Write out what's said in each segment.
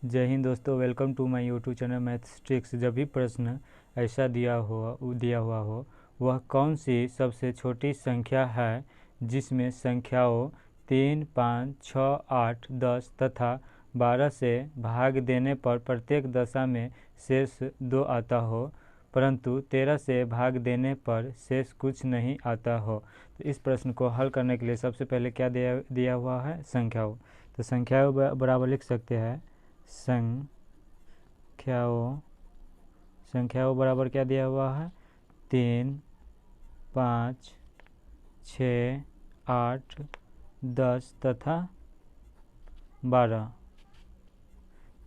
जय हिंद दोस्तों, welcome to my YouTube channel maths tricks. जब भी प्रश्न ऐसा दिया हुआ हो वह कौन सी सबसे छोटी संख्या है जिसमें संख्याओं 3, 5, 6, 8, 10 तथा 12 से भाग देने पर प्रत्येक दशा में शेष 2 आता हो, परंतु 13 से भाग देने पर शेष कुछ नहीं आता हो। तो इस प्रश्न को हल करने के लिए सबसे पहले क्या दिया हुआ है? संख्याओं। तो संख्याओं बराबर लिख सकते हैं संख्याओं बराबर क्या दिया हुआ है? 3, 5, 6, 8, 10 तथा 12।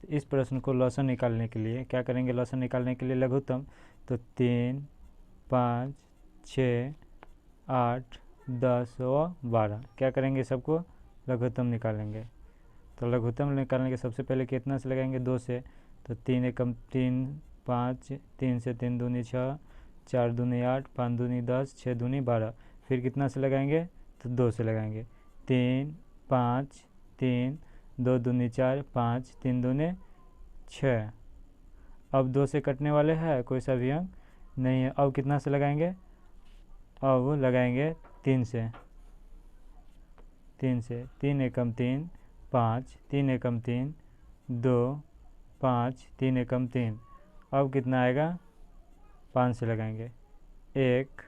इस प्रश्न को लॉसन निकालने के लिए क्या करेंगे? लॉसन निकालने के लिए लघुत्तम, तो 3, 5, 6, 8, 10 और 12 क्या करेंगे? सबको लघुत्तम निकालेंगे। तो लघुत्तम निकालने के सबसे पहले कितना से लगाएंगे? 2 से। तो 3 एकम 3, 5, 3 से 3 दूनी 6, 4 दूनी 8, 5 दूनी 10, 6 दूनी 12। फिर कितना से लगाएंगे? तो 2 से लगाएंगे। 3, 5, 3, 2 दूनी 4, 5, 3 दूनी 6। अब 2 से कटने वाले हैं, कोई सा भी अंक नहीं है। अब कितना से लगाएंगे? अब लगाएंगे 3 से। 3 एकम 3, 5, 3 एकम 3, 2, 5, 3 एकम 3। अब कितना आएगा? 5 से लगाएंगे। 1,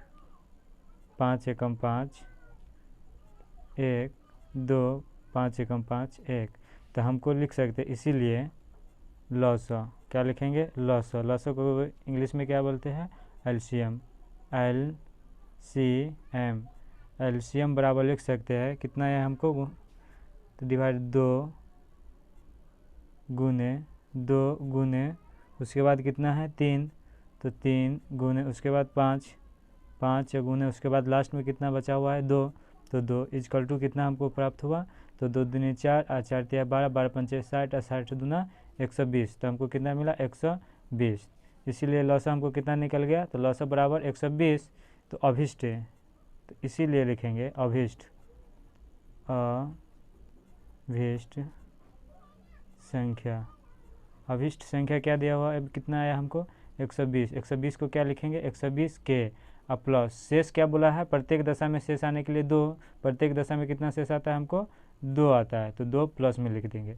5 एकम 5, 1, 2, 5 एकम 5, 1। तो हमको लिख सकते, इसीलिए लॉसा क्या लिखेंगे? लॉसा को इंग्लिश में क्या बोलते हैं? एलसीएम। एलसीएम बराबर लिख सकते हैं, कितना है हमको? तो डिवाइड 2 गुने उसके बाद कितना है? 3। तो 3 गुने उसके बाद 5 गुने उसके बाद लास्ट में कितना बचा हुआ है? 2। तो 2 इजकल टू कितना हमको प्राप्त हुआ? तो 2 दूनी 4, 4 तिया 12, 12 पंचे 60, 60 दूना 120। तो हमको कितना मिला? 120। इसीलिए लॉसा हमको कितना निकल गया? तो लॉसा बराबर 120। तो अभिष्ट है, तो इसीलिए लिखेंगे अभिष्ट संख्या। अभिष्ट संख्या क्या दिया हुआ है? कितना आया हमको? 120। 120 को क्या लिखेंगे? 120 के अब प्लस शेष क्या बोला है? प्रत्येक दशा में शेष आने के लिए 2। प्रत्येक दशा में कितना शेष आता है हमको? 2 आता है, तो 2 प्लस में लिख देंगे।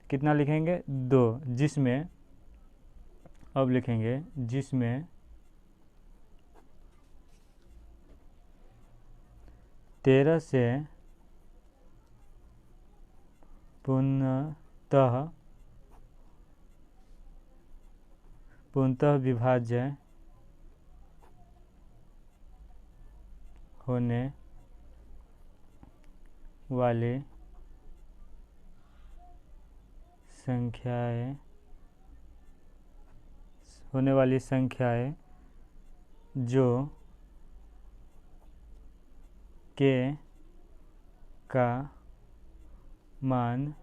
कितना लिखेंगे? 2, जिसमें अब लिखेंगे जिसमें 13 से पूर्णतः विभाज्य होने वाली संख्याएं जो k का मान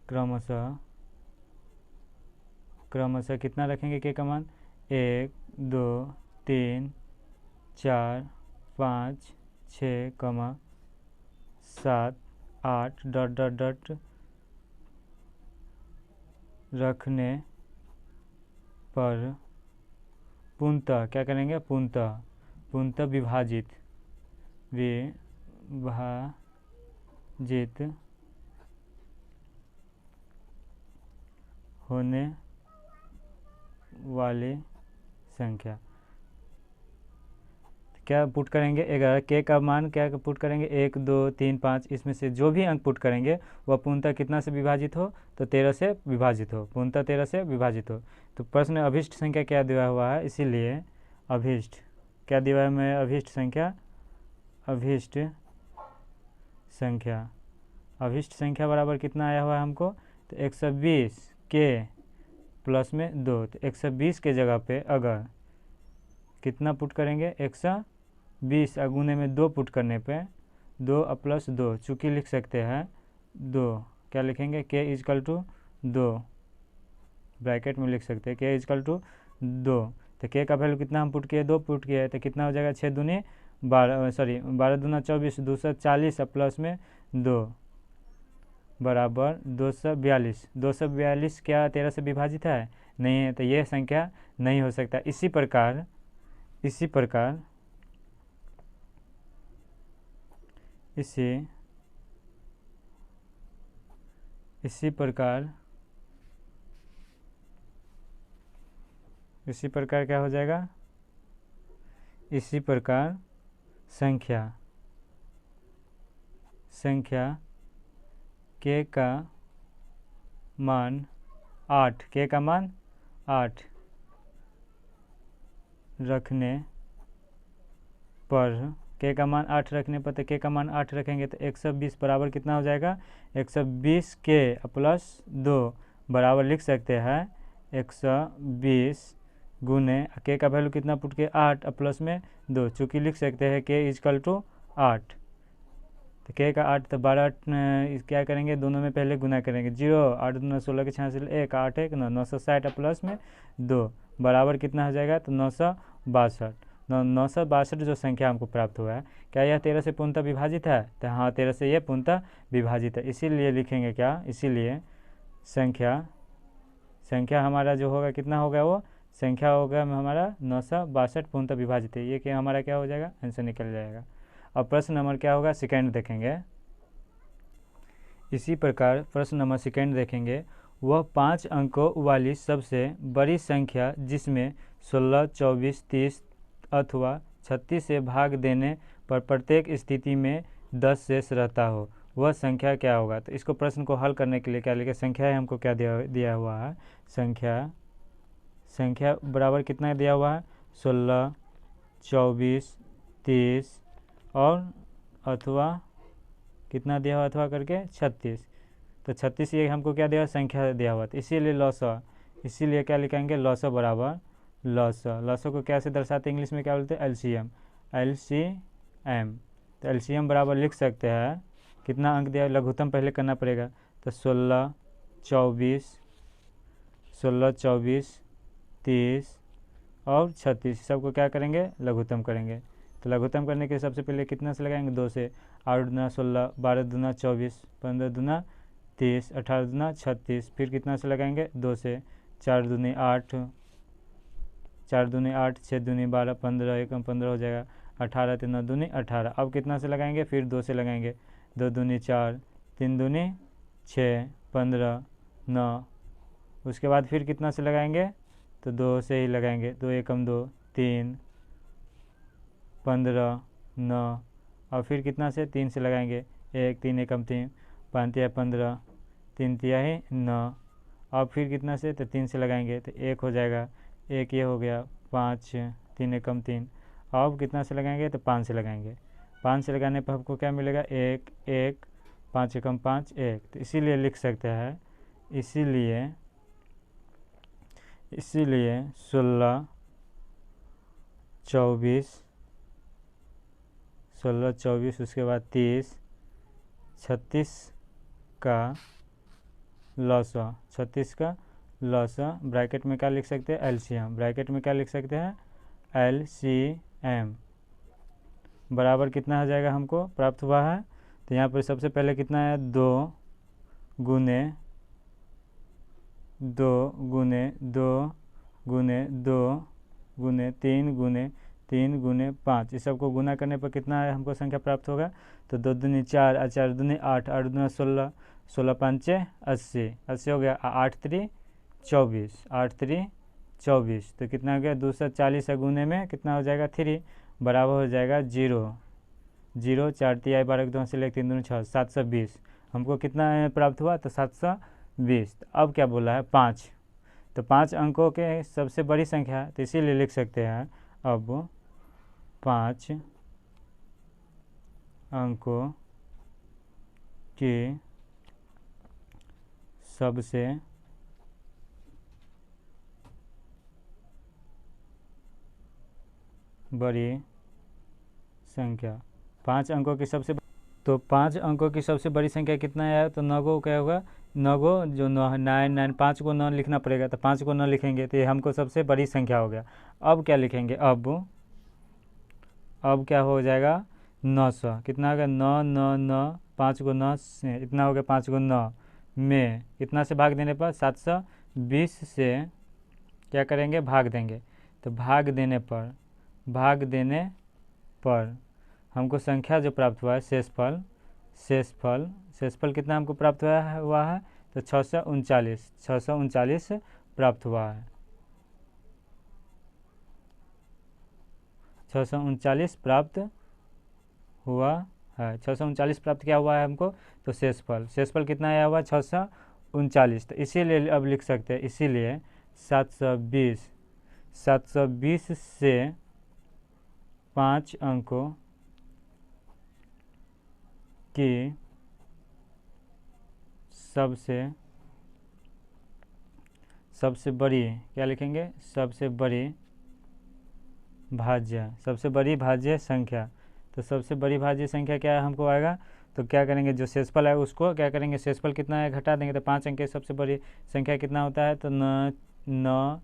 क्रमशः कितना रखेंगे? k का मान 1, 2, 3, 4, 5, 6, 7, 8 डॉट रखने पर पूर्णतः क्या करेंगे? पूर्णतः विभाजित होने वाली संख्या। क्या पुट करेंगे? 11 के का मान क्या पुट करेंगे? 1, 2, 3, 5। इसमें से जो भी अंक पुट करेंगे वह पूर्णतः कितना से विभाजित हो? तो 13 से विभाजित हो। पूर्णतः 13 से विभाजित हो। तो प्रश्न अभिष्ट संख्या क्या दिया हुआ है? इसीलिए अभिष्ट क्या दिया है? मैं अभिष्ट संख्या बराबर कितना आया हुआ है हमको? तो 120 के प्लस में 2। तो 120 के जगह पे अगर कितना पुट करेंगे? 120 गुने में 2 पुट करने पे 2 प्लस 2, चूँकि लिख सकते हैं 2। क्या लिखेंगे? k इजकल टू 2, ब्रैकेट में लिख सकते हैं k इजकल टू 2। तो k का वैल्यू कितना हम पुट किए? 2 पुट किए, तो कितना हो जाएगा? 6 दूनी 12 12 दूना 24, 240 प्लस में 2 बराबर 242। 242 क्या 13 से विभाजित है? नहीं है, तो ये संख्या नहीं हो सकता। इसी प्रकार इसी प्रकार क्या हो जाएगा? इसी प्रकार संख्या k का मान 8 k का मान 8 रखने पर k का मान 8 रखने पर, तो k का मान 8 रखेंगे तो 120 बराबर कितना हो जाएगा? 120 k प्लस 2 बराबर लिख सकते हैं 120 गुने k का वैल्यू कितना पुट के 8 प्लस में 2, चूँकि लिख सकते हैं k इजकल टू 8, तो k का 8 तो 12 क्या करेंगे? दोनों में पहले गुना करेंगे। 0 8 दूना 16 के 66 1 8 1 9 960 प्लस में 2 बराबर कितना हो जाएगा? तो 962। 962 जो संख्या हमको प्राप्त हुआ है, क्या यह 13 से पूर्णतः विभाजित है? तो हाँ, 13 से यह पूर्णतः विभाजित है। इसीलिए लिखेंगे क्या? इसीलिए संख्या हमारा जो होगा कितना होगा? वो संख्या होगा हमारा 962 पूर्णतः विभाजित है। ये क्या हमारा क्या हो जाएगा? आंसर निकल जाएगा। अब प्रश्न नंबर क्या होगा? सेकेंड देखेंगे। इसी प्रकार प्रश्न नंबर सेकेंड देखेंगे। वह 5 अंकों वाली सबसे बड़ी संख्या जिसमें 16, 24, 30 अथवा 36 से भाग देने पर प्रत्येक स्थिति में 10 शेष रहता हो, वह संख्या क्या होगा? तो इसको प्रश्न को हल करने के लिए क्या लिखे? संख्या है हमको क्या दिया हुआ है? संख्या बराबर कितना दिया हुआ है? 16, 24, 30 और अथवा कितना दिया हुआ? अथवा करके 36। तो 36 ये हमको क्या दिया हुआ? संख्या दिया हुआ। तो इसीलिए लॉसा, इसीलिए क्या लिखेंगे? लॉसा बराबर लॉसा को क्या से दर्शाते हैं? इंग्लिश में क्या बोलते हैं? एलसीएम। तो एलसीएम बराबर लिख सकते हैं कितना अंक दिया? लघुत्तम पहले करना पड़ेगा। तो 16, 24, 30 और 36 सबको क्या करेंगे? लघुत्तम करेंगे। तो लघुत्तम करने के सबसे पहले कितना से लगाएंगे? 2 से। 8 दूना 16, 12 दूना 24, 15 दूना 30, 18 दूना 36, फिर कितना से लगाएंगे? 2 से। 4 दूनी 8, 4 दूनी 8, 6 दूनी 12, 15 एकम 15 हो जाएगा। 18 3 दूनी 18। अब कितना से लगाएंगे? फिर 2 से लगाएंगे। 2 दूनी 4, 3 दूनी 6, 15 9। उसके बाद फिर कितना से लगाएंगे? तो 2 से ही लगाएंगे। 2 एकम 2, 3, 15 9। और फिर कितना से? 3 से लगाएंगे। 1 3 एकम 3, 5 तिया 15, 3 तिहाई 9। अब फिर कितना से? तो 3 से लगाएंगे तो 1 हो जाएगा। 1 ये हो गया। 5 3 एकम 3। अब कितना से लगाएंगे? तो 5 से लगाएंगे। 5 से लगाने पर आपको क्या मिलेगा? 1 1, 5 एकम 5 1। तो इसीलिए लिख सकते हैं, इसीलिए 16, 24 उसके बाद 30, 36 का लॉसा, 36 का लॉसा ब्रैकेट में क्या लिख सकते हैं? एलसीएम। ब्रैकेट में क्या लिख सकते हैं? एलसीएम बराबर कितना हो जाएगा? हमको प्राप्त हुआ है। तो यहाँ पर सबसे पहले कितना है? 2 गुने 2 गुने 2 गुने 2 गुने 3 गुने 3 गुने 5, इस सबको गुना करने पर कितना है हमको संख्या प्राप्त होगा? तो 2 दूनी 4 और 4 दूनी 8, 8 दूना 16, 16 5 80, 80 हो गया। 8 3 24, 8 3 24, तो कितना हो गया? 240 गुने में कितना हो जाएगा? 3 बराबर हो जाएगा 0 0। 4 तिहाई 12 2 से लेकर 3 दूनी 6, 720 हमको कितना प्राप्त हुआ? तो 720। अब क्या बोला है? 5। तो 5 अंकों के सबसे बड़ी संख्या, तो इसीलिए लिख सकते हैं अब 5 अंकों की सबसे बड़ी संख्या। 5 अंकों की सबसे, तो 5 अंकों की सबसे बड़ी संख्या कितना है? तो 9 को क्या होगा? 9 को जो 9 5 को 9 लिखना पड़ेगा, तो 5 को 9 लिखेंगे तो ये हमको सबसे बड़ी संख्या हो गया। अब क्या लिखेंगे? अब क्या हो जाएगा? 900। कितना होगा? 9 9 9 5 को 9 से इतना हो गया, 5 को 9 में इतना से भाग देने पर 720 से क्या करेंगे, भाग देंगे। तो भाग देने पर हमको संख्या जो प्राप्त हुआ है शेषफल कितना हमको प्राप्त हुआ है तो 639 प्राप्त हुआ है। 639 प्राप्त हुआ है। 639 प्राप्त क्या हुआ है हमको तो शेषफल कितना आया हुआ 639। तो इसीलिए अब लिख सकते हैं, इसीलिए 720 से 5 अंकों की सबसे बड़ी क्या लिखेंगे, सबसे बड़ी भाज्य संख्या। तो सबसे बड़ी भाज्य संख्या क्या हमको आएगा, तो क्या करेंगे, जो शेषफल है उसको क्या करेंगे, शेषफल कितना है घटा देंगे। तो 5 अंक की सबसे बड़ी संख्या कितना होता है तो 9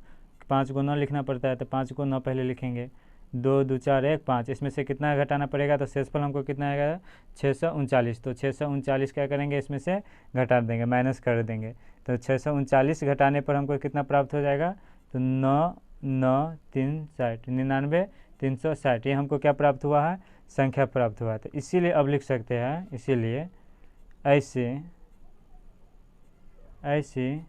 5 को 9 लिखना पड़ता है। तो 5 को 9 पहले लिखेंगे, 2 2 4 1 5, इसमें से कितना घटाना पड़ेगा तो शेषफल हमको कितना आएगा 639। तो 639 क्या करेंगे, इसमें से घटा देंगे, माइनस कर देंगे। तो 639 घटाने पर हमको कितना प्राप्त हो जाएगा तो 9 9 3 60 99 360, ये हमको क्या प्राप्त हुआ है, संख्या प्राप्त हुआ है। तो इसीलिए अब लिख सकते हैं, इसीलिए ऐसी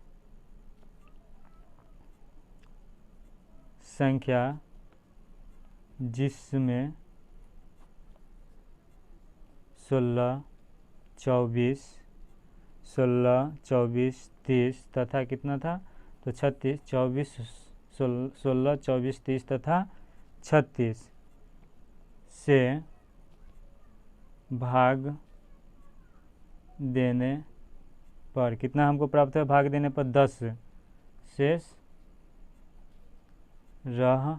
संख्या जिसमें 16 24 30 तथा कितना था तो 36, 16 24 30 तथा 36 से भाग देने पर कितना हमको प्राप्त है, भाग देने पर 10 शेष रह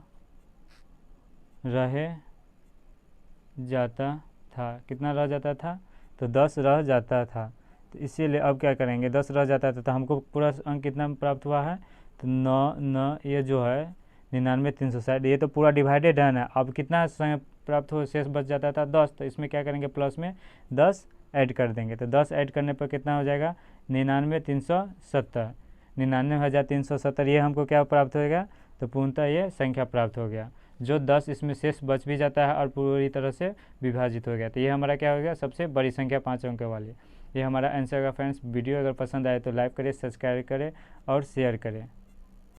जाता था। कितना रह जाता था तो 10 रह जाता था। तो इसीलिए अब क्या करेंगे, 10 रह जाता था तो हमको पूरा अंक कितना प्राप्त हुआ है तो 9 ये जो है 99 360, ये तो पूरा डिवाइडेड है ना। अब कितना प्राप्त हो, शेष बच जाता था 10, तो इसमें क्या करेंगे प्लस में 10 ऐड कर देंगे। तो 10 ऐड करने पर कितना हो जाएगा 99 370, 99,370, ये हमको क्या प्राप्त होगा तो पूर्णतः ये संख्या प्राप्त हो गया। जो 10 इसमें शेष बच भी जाता है और पूरी तरह से विभाजित हो गया। तो ये हमारा क्या हो गया, सबसे बड़ी संख्या 5 अंक वाली। ये हमारा आंसर होगा फ्रेंड्स। वीडियो अगर पसंद आए तो लाइक करें, सब्सक्राइब करें और शेयर करें।